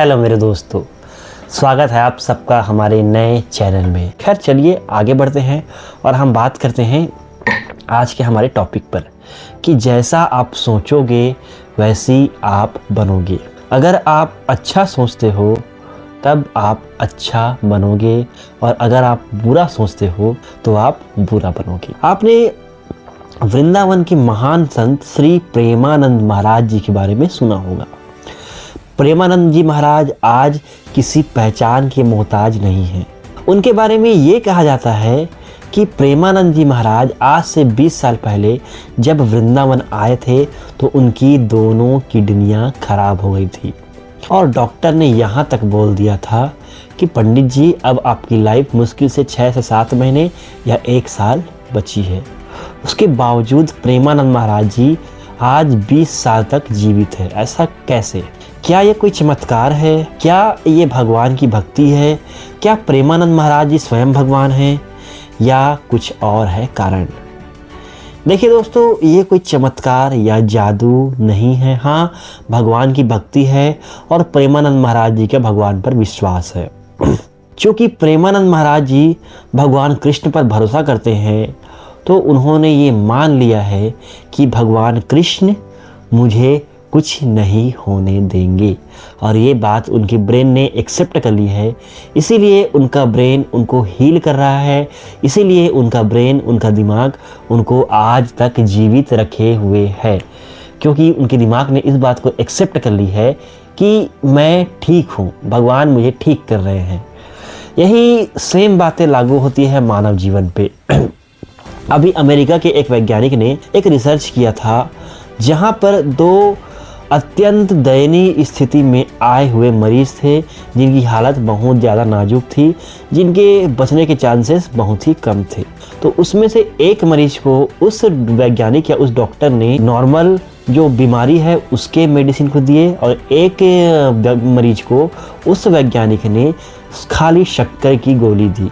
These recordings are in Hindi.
हेलो मेरे दोस्तों, स्वागत है आप सबका हमारे नए चैनल में। खैर चलिए आगे बढ़ते हैं और हम बात करते हैं आज के हमारे टॉपिक पर कि जैसा आप सोचोगे वैसी आप बनोगे। अगर आप अच्छा सोचते हो तब आप अच्छा बनोगे और अगर आप बुरा सोचते हो तो आप बुरा बनोगे। आपने वृंदावन के महान संत श्री प्रेमानंद महाराज जी के बारे में सुना होगा। प्रेमानंद जी महाराज आज किसी पहचान के मोहताज नहीं हैं। उनके बारे में ये कहा जाता है कि प्रेमानंद जी महाराज आज से 20 साल पहले जब वृंदावन आए थे तो उनकी दोनों किडनियां खराब हो गई थी और डॉक्टर ने यहाँ तक बोल दिया था कि पंडित जी अब आपकी लाइफ मुश्किल से 6 से 7 महीने या 1 साल बची है। उसके बावजूद प्रेमानंद महाराज जी आज 20 साल तक जीवित है। ऐसा कैसे? क्या ये कोई चमत्कार है? क्या ये भगवान की भक्ति है? क्या प्रेमानंद महाराज जी स्वयं भगवान हैं या कुछ और है कारण? देखिए दोस्तों, ये कोई चमत्कार या जादू नहीं है। हाँ, भगवान की भक्ति है और प्रेमानंद महाराज जी के भगवान पर विश्वास है। क्योंकि प्रेमानंद महाराज जी भगवान कृष्ण पर भरोसा करते हैं तो उन्होंने ये मान लिया है कि भगवान कृष्ण मुझे कुछ नहीं होने देंगे और ये बात उनके ब्रेन ने एक्सेप्ट कर ली है। इसीलिए उनका ब्रेन उनको हील कर रहा है, इसीलिए उनका ब्रेन, उनका दिमाग उनको आज तक जीवित रखे हुए है, क्योंकि उनके दिमाग ने इस बात को एक्सेप्ट कर ली है कि मैं ठीक हूँ, भगवान मुझे ठीक कर रहे हैं। यही सेम बातें लागू होती है मानव जीवन पे। अभी अमेरिका के एक वैज्ञानिक ने एक रिसर्च किया था जहाँ पर 2 अत्यंत दयनीय स्थिति में आए हुए मरीज थे जिनकी हालत बहुत ज़्यादा नाजुक थी, जिनके बचने के चांसेस बहुत ही कम थे। तो उसमें से एक मरीज को उस वैज्ञानिक या उस डॉक्टर ने नॉर्मल जो बीमारी है उसके मेडिसिन को दिए और एक मरीज को उस वैज्ञानिक ने खाली शक्कर की गोली दी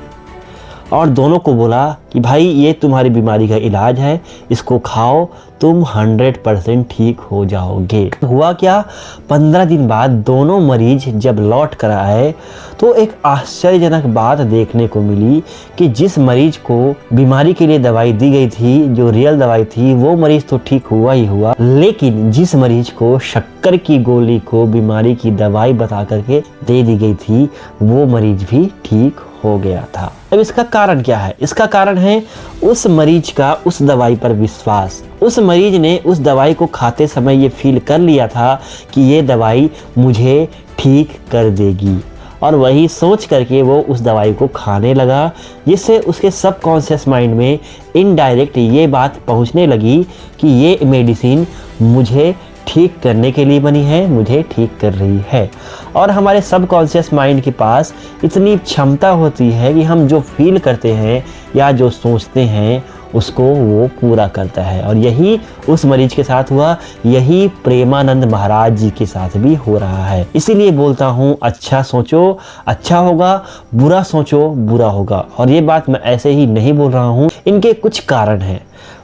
और दोनों को बोला कि भाई ये तुम्हारी बीमारी का इलाज है, इसको खाओ, तुम 100% ठीक हो जाओगे। हुआ क्या, 15 दिन बाद दोनों मरीज जब लौट कर आए तो एक आश्चर्यजनक बात देखने को मिली कि जिस मरीज को बीमारी के लिए दवाई दी गई थी, जो रियल दवाई थी, वो मरीज तो ठीक हुआ ही हुआ, लेकिन जिस मरीज को शक्कर की गोली को बीमारी की दवाई बता करके दे दी गई थी वो मरीज भी ठीक हो गया था। अब इसका कारण क्या है? इसका कारण है उस मरीज का उस दवाई पर विश्वास। उस मरीज ने उस दवाई को खाते समय ये फील कर लिया था कि ये दवाई मुझे ठीक कर देगी और वही सोच करके वो उस दवाई को खाने लगा, जिससे उसके सबकॉन्शियस माइंड में इनडायरेक्ट ये बात पहुंचने लगी कि ये मेडिसिन मुझे ठीक करने के लिए बनी है, मुझे ठीक कर रही है। और हमारे सबकॉन्शियस माइंड के पास इतनी क्षमता होती है कि हम जो फील करते हैं या जो सोचते हैं उसको वो पूरा करता है। और यही उस मरीज के साथ हुआ, यही प्रेमानंद महाराज जी के साथ भी हो रहा है। इसीलिए बोलता हूँ, अच्छा सोचो अच्छा होगा, बुरा सोचो बुरा होगा। और ये बात मैं ऐसे ही नहीं बोल रहा हूँ, इनके कुछ कारण हैं,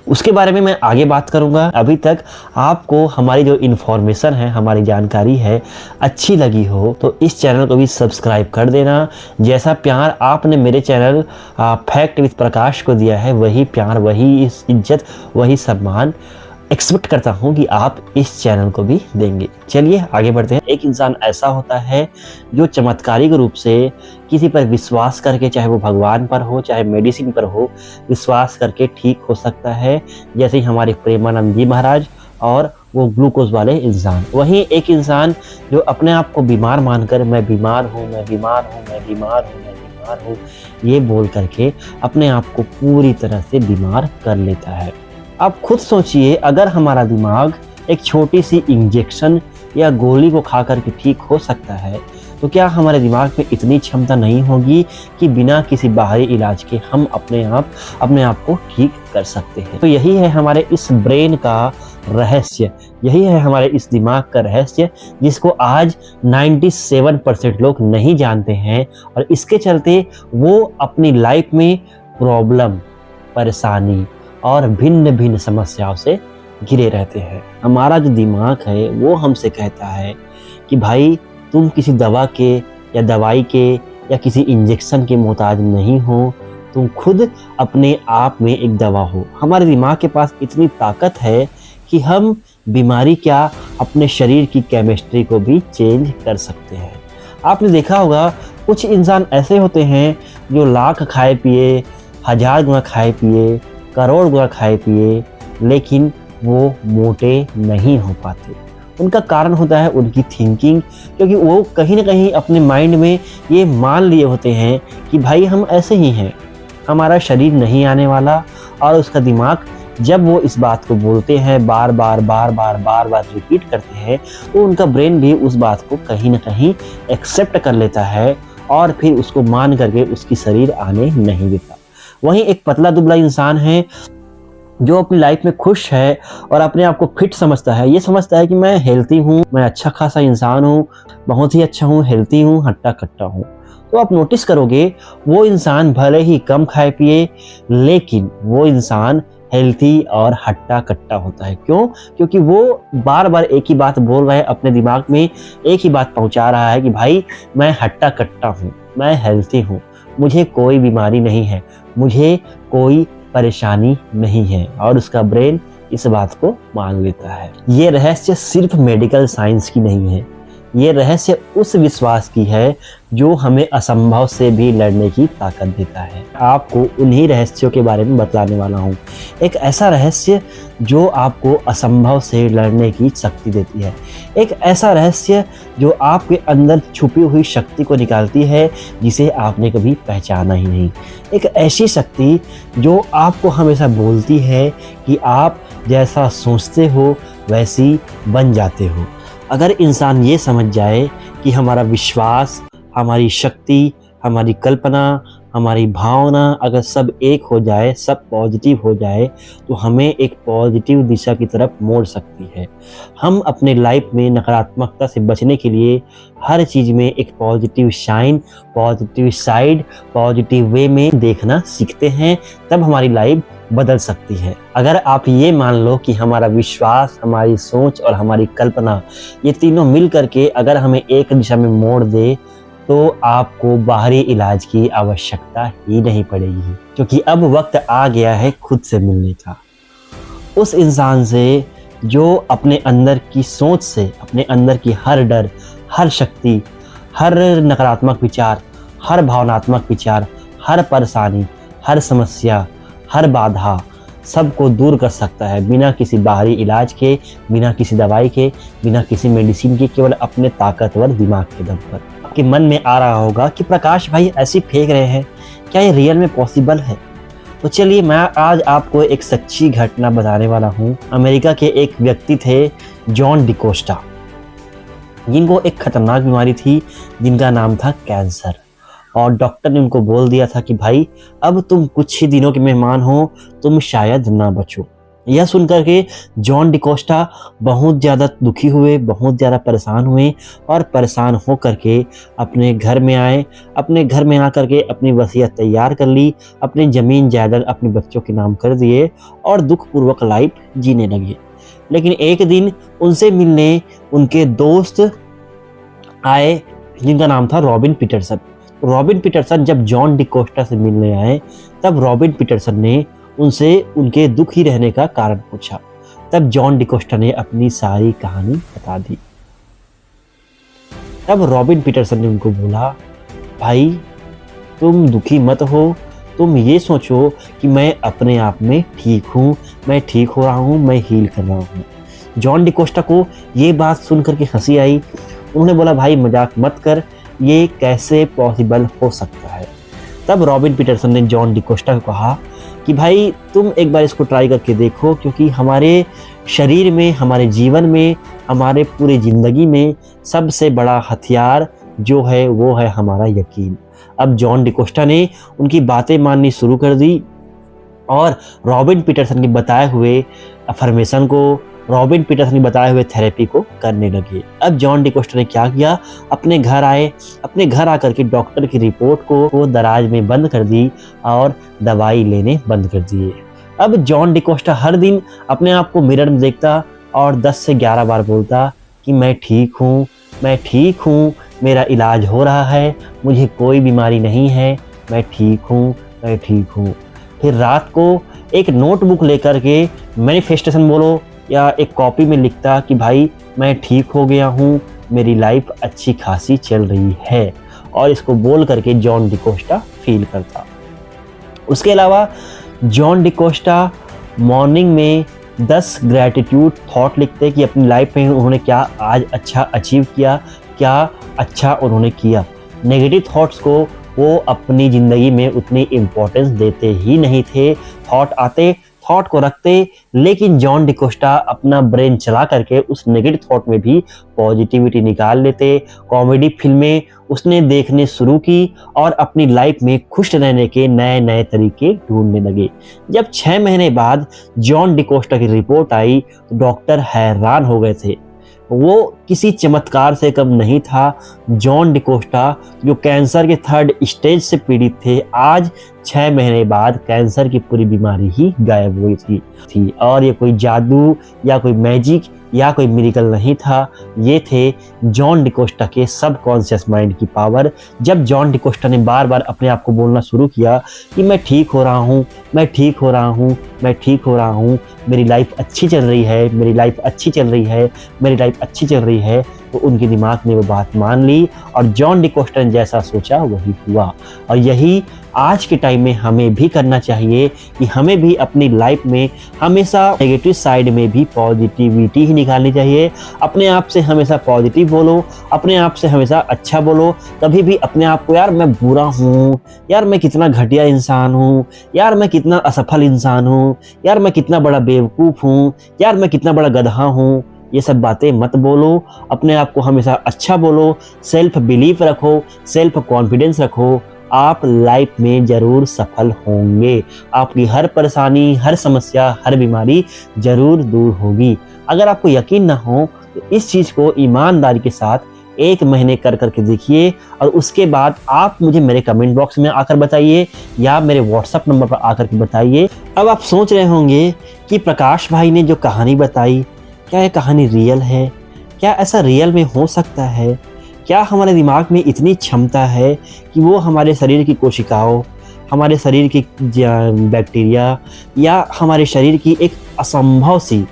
उसके बारे में मैं आगे बात करूंगा। अभी तक आपको हमारी जो इन्फॉर्मेशन है, हमारी जानकारी है, अच्छी लगी हो तो इस चैनल को भी सब्सक्राइब कर देना। जैसा प्यार आपने मेरे चैनल फैक्ट विद प्रकाश को दिया है, वही प्यार, वही इज्जत, वही सम्मान एक्सपेक्ट करता हूँ कि आप इस चैनल को भी देंगे। चलिए आगे बढ़ते हैं। एक इंसान ऐसा होता है जो चमत्कारिक रूप से किसी पर विश्वास करके, चाहे वो भगवान पर हो चाहे मेडिसिन पर हो, विश्वास करके ठीक हो सकता है। जैसे हमारे प्रेमानंद जी महाराज और वो ग्लूकोज वाले इंसान। वहीं एक इंसान जो अपने आप को बीमार मानकर मैं बीमार हूँ, मैं बीमार हूँ, मैं बीमार हूँ, मैं बीमार हूँ, ये बोल करके अपने आप को पूरी तरह से बीमार कर लेता है। आप खुद सोचिए, अगर हमारा दिमाग एक छोटी सी इंजेक्शन या गोली को खा करके ठीक हो सकता है तो क्या हमारे दिमाग में इतनी क्षमता नहीं होगी कि बिना किसी बाहरी इलाज के हम अपने आप को ठीक कर सकते हैं? तो यही है हमारे इस ब्रेन का रहस्य, यही है हमारे इस दिमाग का रहस्य, जिसको आज 97% लोग नहीं जानते हैं और इसके चलते वो अपनी लाइफ में प्रॉब्लम, परेशानी और भिन्न भिन्न समस्याओं से घिरे रहते हैं। हमारा जो दिमाग है वो हमसे कहता है कि भाई तुम किसी दवा के या दवाई के या किसी इंजेक्शन के मोहताज नहीं हो, तुम खुद अपने आप में एक दवा हो। हमारे दिमाग के पास इतनी ताकत है कि हम बीमारी क्या, अपने शरीर की केमिस्ट्री को भी चेंज कर सकते हैं। आपने देखा होगा कुछ इंसान ऐसे होते हैं जो लाख खाए पिए, 1000 गुना खाए पिए, करोड़ गुना खाए पिए, लेकिन वो मोटे नहीं हो पाते। उनका कारण होता है उनकी थिंकिंग, क्योंकि वो कहीं ना कहीं अपने माइंड में ये मान लिए होते हैं कि भाई हम ऐसे ही हैं, हमारा शरीर नहीं आने वाला। और उसका दिमाग जब वो इस बात को बोलते हैं, बार बार रिपीट करते हैं, तो उनका ब्रेन भी उस बात को कहीं ना कहीं एक्सेप्ट कर लेता है और फिर उसको मान करके उसकी शरीर आने नहीं देता। वहीं एक पतला दुबला इंसान है जो अपनी लाइफ में खुश है और अपने आप को फिट समझता है, ये समझता है कि मैं हेल्थी हूँ, मैं अच्छा खासा इंसान हूँ, बहुत ही अच्छा हूँ, हेल्थी हूँ, हट्टा कट्टा हूँ। तो आप नोटिस करोगे वो इंसान भले ही कम खाए पिए, लेकिन वो इंसान हेल्थी और हट्टा कट्टा होता है। क्यों? क्योंकि वो बार बार एक ही बात बोल रहा है, अपने दिमाग में एक ही बात पहुंचा रहा है कि भाई मैं हट्टा कट्टा हूँ, मैं हेल्थी हूँ, मुझे कोई बीमारी नहीं है, मुझे कोई परेशानी नहीं है, और उसका ब्रेन इस बात को मान लेता है। ये रहस्य सिर्फ मेडिकल साइंस की नहीं है, ये रहस्य उस विश्वास की है जो हमें असंभव से भी लड़ने की ताकत देता है। आपको उन्हीं रहस्यों के बारे में बतलाने वाला हूँ। एक ऐसा रहस्य जो आपको असंभव से लड़ने की शक्ति देती है, एक ऐसा रहस्य जो आपके अंदर छुपी हुई शक्ति को निकालती है जिसे आपने कभी पहचाना ही नहीं। एक ऐसी शक्ति जो आपको हमेशा बोलती है कि आप जैसा सोचते हो वैसी बन जाते हो। अगर इंसान ये समझ जाए कि हमारा विश्वास, हमारी शक्ति, हमारी कल्पना, हमारी भावना अगर सब एक हो जाए, सब पॉजिटिव हो जाए, तो हमें एक पॉजिटिव दिशा की तरफ मोड़ सकती है। हम अपने लाइफ में नकारात्मकता से बचने के लिए हर चीज़ में एक positive shine, positive side, positive way में देखना सीखते हैं, तब हमारी लाइफ बदल सकती है। अगर आप ये मान लो कि हमारा विश्वास, हमारी सोच और हमारी कल्पना, ये तीनों मिल करके अगर हमें एक दिशा में मोड़ दे, तो आपको बाहरी इलाज की आवश्यकता ही नहीं पड़ेगी, क्योंकि अब वक्त आ गया है खुद से मिलने का। उस इंसान से जो अपने अंदर की सोच से, अपने अंदर की हर डर, हर शक्ति, हर नकारात्मक विचार, हर भावनात्मक विचार, हर परेशानी, हर समस्या, हर बाधा सबको दूर कर सकता है, बिना किसी बाहरी इलाज के, बिना किसी दवाई के, बिना किसी मेडिसिन के, केवल अपने ताकतवर दिमाग के दम पर। आपके मन में आ रहा होगा कि प्रकाश भाई ऐसे फेंक रहे हैं, क्या ये रियल में पॉसिबल है? तो चलिए मैं आज आपको एक सच्ची घटना बताने वाला हूँ। अमेरिका के एक व्यक्ति थे जॉन डिकोस्टा, जिनको एक खतरनाक बीमारी थी जिनका नाम था कैंसर, और डॉक्टर ने उनको बोल दिया था कि भाई अब तुम कुछ ही दिनों के मेहमान हो, तुम शायद ना बचो। यह सुनकर के जॉन डिकोस्टा बहुत ज़्यादा दुखी हुए, बहुत ज़्यादा परेशान हुए, और परेशान हो करके अपने घर में आए। अपने घर में आकर के अपनी वसीयत तैयार कर ली, अपनी ज़मीन जायदाद अपने बच्चों के नाम कर दिए और दुखपूर्वक लाइफ जीने लगे। लेकिन एक दिन उनसे मिलने उनके दोस्त आए जिनका नाम था रॉबिन पीटरसन। रॉबिन पीटरसन जब जॉन डिकोस्टा से मिलने आए, तब रॉबिन पीटरसन ने उनसे उनके दुखी रहने का कारण पूछा। तब जॉन डिकोस्टा ने अपनी सारी कहानी बता दी। तब रॉबिन पीटरसन ने उनको बोला, भाई तुम दुखी मत हो, तुम ये सोचो कि मैं अपने आप में ठीक हूँ, मैं ठीक हो रहा हूँ, मैं हील कर रहा हूँ। जॉन डिकोस्टा को ये बात सुन करके हंसी आई। उन्होंने बोला, भाई मजाक मत कर, ये कैसे पॉसिबल हो सकता है? तब रॉबिन पीटरसन ने जॉन डिकोस्टा को कहा कि भाई तुम एक बार इसको ट्राई करके देखो, क्योंकि हमारे शरीर में, हमारे जीवन में, हमारे पूरी ज़िंदगी में सबसे बड़ा हथियार जो है वो है हमारा यकीन। अब जॉन डिकोस्टा ने उनकी बातें माननी शुरू कर दी और रॉबिन पीटरसन के बताए हुए अफर्मेशन को, रॉबिन पीटरसन ने बताए हुए थेरेपी को करने लगे। अब जॉन डिकोस्टा ने क्या किया, अपने घर आए, अपने घर आकर के डॉक्टर की रिपोर्ट को दराज में बंद कर दी और दवाई लेने बंद कर दिए। अब जॉन डिकोस्टा हर दिन अपने आप को मिरर में देखता और 10 से 11 बार बोलता कि मैं ठीक हूँ, मैं ठीक हूँ, मेरा इलाज हो रहा है, मुझे कोई बीमारी नहीं है, मैं ठीक हूँ, मैं ठीक हूँ। फिर रात को एक नोटबुक लेकर के मैनिफेस्टेशन बोलो या एक कॉपी में लिखता कि भाई मैं ठीक हो गया हूँ, मेरी लाइफ अच्छी खासी चल रही है, और इसको बोल करके जॉन डिकोस्टा फील करता। उसके अलावा जॉन डिकोस्टा मॉर्निंग में 10 ग्रैटिट्यूड थॉट लिखते कि अपनी लाइफ में उन्होंने क्या आज अच्छा अचीव किया, क्या अच्छा उन्होंने किया। नेगेटिव थॉट्स को वो अपनी ज़िंदगी में उतनी इम्पोर्टेंस देते ही नहीं थे। थॉट आते, थॉट को रखते, लेकिन जॉन डिकोस्टा अपना ब्रेन चला करके उस नेगेटिव थॉट में भी पॉजिटिविटी निकाल लेते। कॉमेडी फिल्में उसने देखने शुरू की और अपनी लाइफ में खुश रहने के नए नए तरीके ढूंढने लगे। जब 6 महीने बाद जॉन डिकोस्टा की रिपोर्ट आई तो डॉक्टर हैरान हो गए थे। वो किसी चमत्कार से कम नहीं था। जॉन डिकोस्टा जो कैंसर के 3rd स्टेज से पीड़ित थे, आज 6 महीने बाद कैंसर की पूरी बीमारी ही गायब हुई थी। और ये कोई जादू या कोई मैजिक या कोई मिरेकल नहीं था, ये थे जॉन डिकोस्टा के सबकॉन्शियस माइंड की पावर। जब जॉन डिकोस्टा ने बार बार अपने आप को बोलना शुरू किया कि मैं ठीक हो रहा हूँ, मैं ठीक हो रहा हूँ, मैं ठीक हो रहा हूँ, मेरी लाइफ अच्छी चल रही है, मेरी लाइफ अच्छी चल रही है, मेरी लाइफ अच्छी चल रही है, तो उनके दिमाग ने वो बात मान ली और जॉन डिकोस्टा ने जैसा सोचा वही हुआ। और यही आज के टाइम में हमें भी करना चाहिए कि हमें भी अपनी लाइफ में हमेशा नेगेटिव साइड में भी पॉजिटिविटी ही निकालनी चाहिए। अपने आप से हमेशा पॉजिटिव बोलो, अपने आप से हमेशा अच्छा बोलो। कभी भी अपने आप को यार मैं बुरा हूँ, यार मैं कितना घटिया इंसान हूँ, यार मैं कितना असफल इंसान हूँ, यार मैं कितना बड़ा बेवकूफ़ हूँ, यार मैं कितना बड़ा गधा हूँ, ये सब बातें मत बोलो। अपने आप को हमेशा अच्छा बोलो, सेल्फ बिलीफ रखो, सेल्फ कॉन्फिडेंस रखो। आप लाइफ में ज़रूर सफल होंगे। आपकी हर परेशानी, हर समस्या, हर बीमारी ज़रूर दूर होगी। अगर आपको यकीन ना हो तो इस चीज़ को ईमानदारी के साथ 1 महीने कर करके देखिए और उसके बाद आप मुझे मेरे कमेंट बॉक्स में आकर बताइए या मेरे व्हाट्सएप नंबर पर आकर के बताइए। अब आप सोच रहे होंगे कि प्रकाश भाई ने जो कहानी बताई, क्या ये कहानी रियल है? क्या ऐसा रियल में हो सकता है? क्या हमारे दिमाग में इतनी क्षमता है कि वो हमारे शरीर की कोशिकाओं, हमारे शरीर की बैक्टीरिया या हमारे शरीर की एक असंभव सी,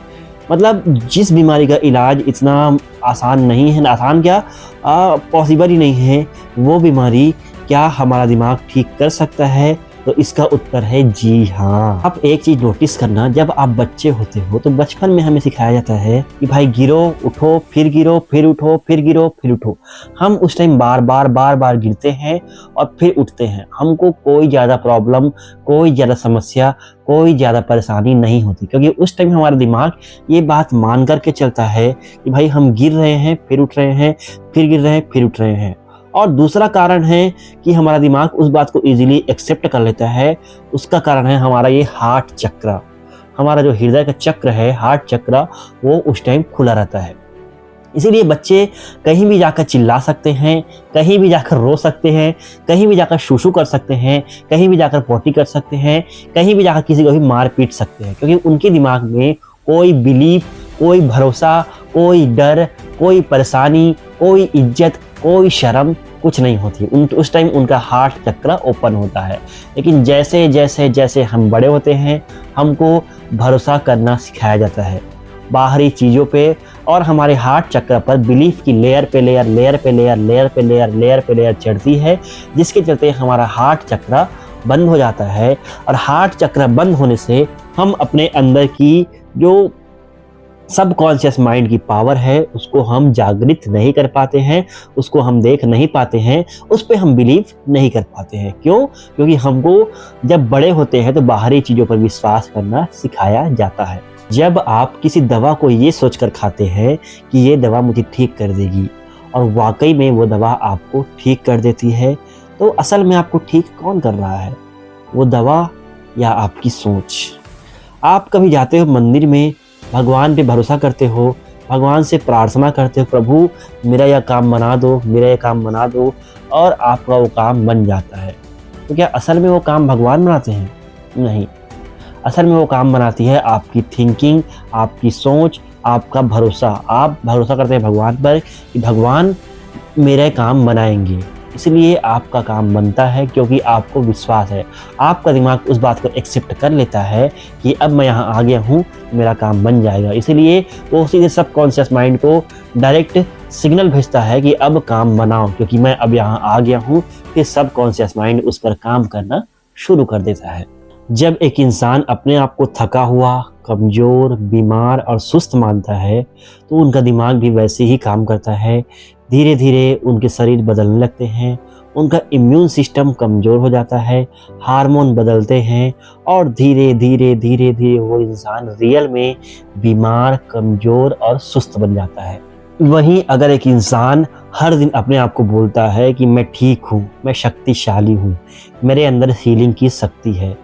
मतलब जिस बीमारी का इलाज इतना आसान नहीं है, आसान क्या पॉसिबल ही नहीं है, वो बीमारी क्या हमारा दिमाग ठीक कर सकता है? तो इसका उत्तर है जी हाँ। आप एक चीज़ नोटिस करना, जब आप बच्चे होते हो तो बचपन में हमें सिखाया जाता है कि भाई गिरो उठो, फिर गिरो, फिर उठो, फिर गिरो, फिर उठो। हम उस टाइम बार बार गिरते हैं और फिर उठते हैं। हमको कोई ज़्यादा प्रॉब्लम, कोई ज़्यादा समस्या, कोई ज़्यादा परेशानी नहीं होती, क्योंकि उस टाइम हमारा दिमाग ये बात मान करके चलता है कि भाई हम गिर रहे हैं, फिर उठ रहे हैं, फिर गिर रहे हैं, फिर उठ रहे हैं। और दूसरा कारण है कि हमारा दिमाग उस बात को इजीली एक्सेप्ट कर लेता है। उसका कारण है हमारा ये हार्ट चक्र, हमारा जो हृदय का चक्र है, हार्ट चक्र, वो उस टाइम खुला रहता है। इसीलिए बच्चे कहीं भी जाकर चिल्ला सकते हैं, कहीं भी जाकर रो सकते हैं, कहीं भी जाकर शूशू कर सकते हैं, कहीं भी जाकर पोटी कर सकते हैं, कहीं भी जाकर किसी को भी मार पीट सकते हैं, क्योंकि उनके दिमाग में कोई बिलीफ, कोई भरोसा, कोई डर, कोई परेशानी, कोई इज्जत, कोई शर्म कुछ नहीं होती। उस टाइम उनका हार्ट चक्र ओपन होता है। लेकिन जैसे जैसे जैसे हम बड़े होते हैं, हमको भरोसा करना सिखाया जाता है बाहरी चीज़ों पे, और हमारे हार्ट चक्र पर बिलीफ की लेयर पे लेयर, लेयर पे लेयर, लेयर पे लेयर, लेयर पे लेयर चढ़ती है, जिसके चलते हमारा हार्ट चक्र बंद हो जाता है। और हार्ट चक्र बंद होने से हम अपने अंदर की जो सबकॉन्शियस माइंड की पावर है उसको हम जागृत नहीं कर पाते हैं, उसको हम देख नहीं पाते हैं, उस पर हम बिलीव नहीं कर पाते हैं। क्यों? क्योंकि हमको जब बड़े होते हैं तो बाहरी चीज़ों पर विश्वास करना सिखाया जाता है। जब आप किसी दवा को ये सोचकर खाते हैं कि ये दवा मुझे ठीक कर देगी और वाकई में वो दवा आपको ठीक कर देती है, तो असल में आपको ठीक कौन कर रहा है, वो दवा या आपकी सोच? आप कभी जाते हो मंदिर में, भगवान पे भरोसा करते हो, भगवान से प्रार्थना करते हो, प्रभु मेरा यह काम बना दो, मेरा यह काम बना दो, और आपका वो काम बन जाता है। तो क्या असल में वो काम भगवान बनाते हैं? नहीं, असल में वो काम बनाती है आपकी थिंकिंग, आपकी सोच, आपका भरोसा। आप भरोसा करते हैं भगवान पर कि भगवान मेरा काम बनाएंगे। इसलिए आपका काम बनता है क्योंकि आपको विश्वास है, आपका दिमाग उस बात को एक्सेप्ट कर लेता है कि अब मैं यहाँ आ गया हूँ, मेरा काम बन जाएगा। इसीलिए वो सीधे सबकॉन्शियस माइंड को डायरेक्ट सिग्नल भेजता है कि अब काम बनाओ, क्योंकि मैं अब यहाँ आ गया हूँ। फिर सबकॉन्शियस माइंड उस पर काम करना शुरू कर देता है। जब एक इंसान अपने आप को थका हुआ, कमज़ोर, बीमार और सुस्त मानता है तो उनका दिमाग भी वैसे ही काम करता है। धीरे धीरे उनके शरीर बदलने लगते हैं, उनका इम्यून सिस्टम कमज़ोर हो जाता है, हार्मोन बदलते हैं और धीरे धीरे धीरे धीरे वो इंसान रियल में बीमार, कमज़ोर और सुस्त बन जाता है। वहीं अगर एक इंसान हर दिन अपने आप को बोलता है कि मैं ठीक हूँ, मैं शक्तिशाली हूँ, मेरे अंदर हीलिंग की शक्ति है,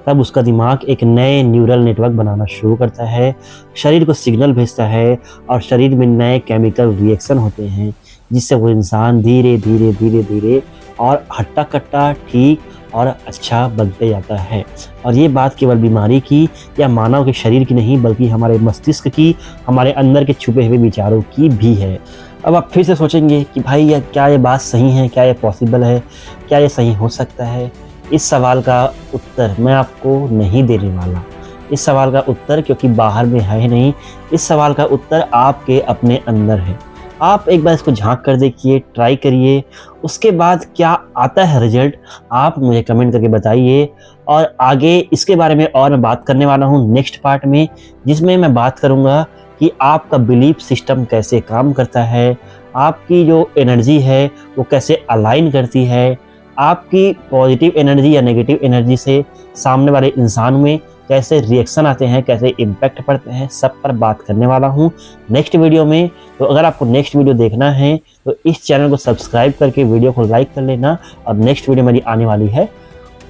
तब उसका दिमाग एक नए न्यूरल नेटवर्क बनाना शुरू करता है, शरीर को सिग्नल भेजता है और शरीर में नए केमिकल रिएक्शन होते हैं, जिससे वो इंसान धीरे धीरे धीरे धीरे और हट्टा कट्टा ठीक और अच्छा बनते जाता है। और ये बात केवल बीमारी की या मानव के शरीर की नहीं, बल्कि हमारे मस्तिष्क की, हमारे अंदर के छुपे हुए विचारों की भी है। अब आप फिर से सोचेंगे कि भाई क्या ये बात सही है, क्या ये पॉसिबल है, क्या ये सही हो सकता है? इस सवाल का उत्तर मैं आपको नहीं देने वाला। इस सवाल का उत्तर क्योंकि बाहर में है नहीं, इस सवाल का उत्तर आपके अपने अंदर है। आप एक बार इसको झांक कर देखिए, ट्राई करिए, उसके बाद क्या आता है रिजल्ट आप मुझे कमेंट करके बताइए। और आगे इसके बारे में और मैं बात करने वाला हूँ नेक्स्ट पार्ट में, जिसमें मैं बात करूँगा कि आपका बिलीफ सिस्टम कैसे काम करता है, आपकी जो एनर्जी है वो कैसे अलाइन करती है, आपकी पॉजिटिव एनर्जी या नेगेटिव एनर्जी से सामने वाले इंसान में कैसे रिएक्शन आते हैं, कैसे इम्पैक्ट पड़ते हैं, सब पर बात करने वाला हूँ नेक्स्ट वीडियो में। तो अगर आपको नेक्स्ट वीडियो देखना है तो इस चैनल को सब्सक्राइब करके वीडियो को लाइक कर लेना। और नेक्स्ट वीडियो मेरी आने वाली है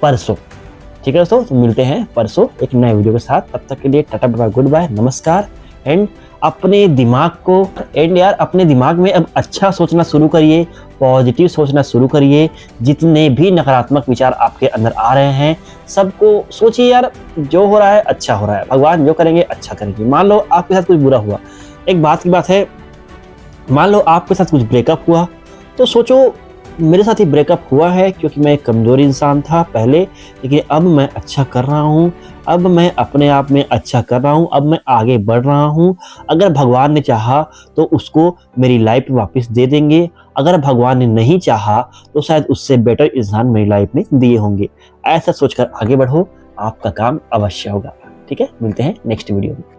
परसों। ठीक है दोस्तों, तो मिलते हैं परसों एक नए वीडियो के साथ। तब तक के लिए टाटा बाय, गुड बाय, नमस्कार। एंड अपने दिमाग में अब अच्छा सोचना शुरू करिए, पॉजिटिव सोचना शुरू करिए। जितने भी नकारात्मक विचार आपके अंदर आ रहे हैं सबको सोचिए, यार जो हो रहा है अच्छा हो रहा है, भगवान जो करेंगे अच्छा करेंगे। मान लो आपके साथ कुछ बुरा हुआ, एक बात की बात है, मान लो आपके साथ कुछ ब्रेकअप हुआ, तो सोचो मेरे साथ ही ब्रेकअप हुआ है क्योंकि मैं एक कमज़ोर इंसान था पहले, लेकिन अब मैं अच्छा कर रहा हूँ, अब मैं अपने आप में अच्छा कर रहा हूँ, अब मैं आगे बढ़ रहा हूँ। अगर भगवान ने चाहा तो उसको मेरी लाइफ में वापस दे देंगे, अगर भगवान ने नहीं चाहा तो शायद उससे बेटर इंसान मेरी लाइफ में दिए होंगे। ऐसा सोचकर आगे बढ़ो, आपका काम अवश्य होगा। ठीक है, मिलते हैं नेक्स्ट वीडियो में।